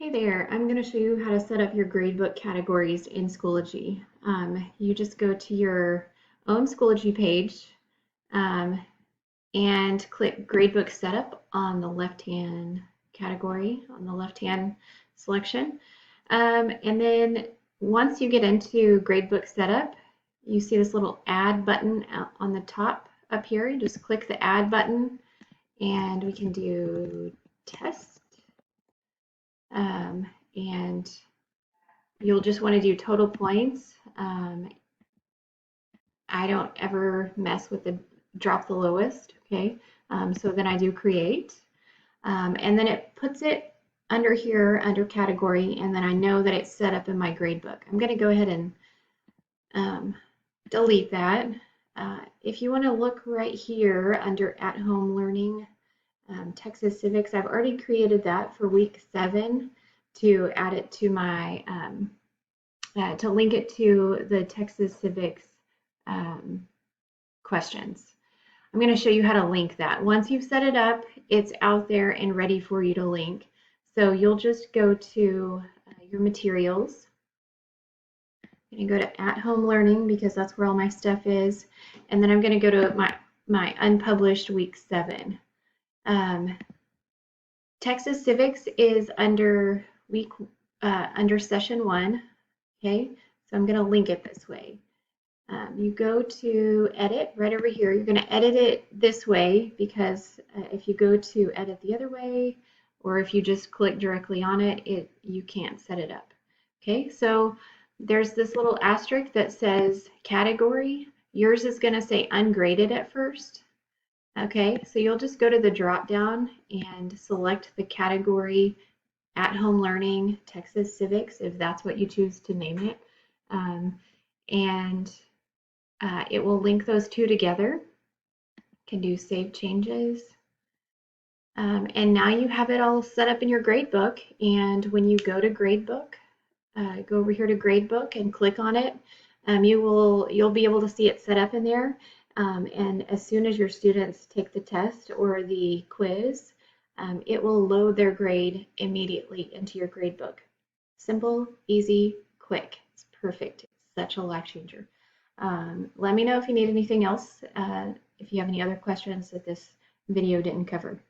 Hey there, I'm going to show you how to set up your gradebook categories in Schoology. You just go to your own Schoology page and click Gradebook Setup on the left-hand category, on the left-hand selection. And then once you get into Gradebook Setup, you see this little Add button on the top up here. You just click the Add button and we can do Test. And you'll just want to do total points. I don't ever mess with the drop the lowest, okay? So then I do create. And then it puts it under here, under category, and then I know that it's set up in my gradebook. I'm going to go ahead and delete that. If you want to look right here under at-home learning, Texas Civics, I've already created that for week 7 to add it to my, to link it to the Texas Civics questions. I'm going to show you how to link that. Once you've set it up, it's out there and ready for you to link. So you'll just go to your materials. I'm going to go to at-home learning because that's where all my stuff is. And then I'm going to go to my unpublished week 7. Texas Civics is under under session 1. Okay, so I'm going to link it this way. You go to edit right over here. You're going to edit it this way because if you go to edit the other way, or if you just click directly on it, you can't set it up. Okay, so there's this little asterisk that says category. Yours is going to say ungraded at first. Okay, so you'll just go to the drop down and select the category at home learning Texas Civics if that's what you choose to name it. And it will link those two together. You can do save changes. And now you have it all set up in your gradebook. And when you go to gradebook, go over here to gradebook and click on it. You'll be able to see it set up in there. And as soon as your students take the test or the quiz, it will load their grade immediately into your gradebook. Simple, easy, quick. It's perfect. It's such a life changer. Let me know if you need anything else, if you have any other questions that this video didn't cover.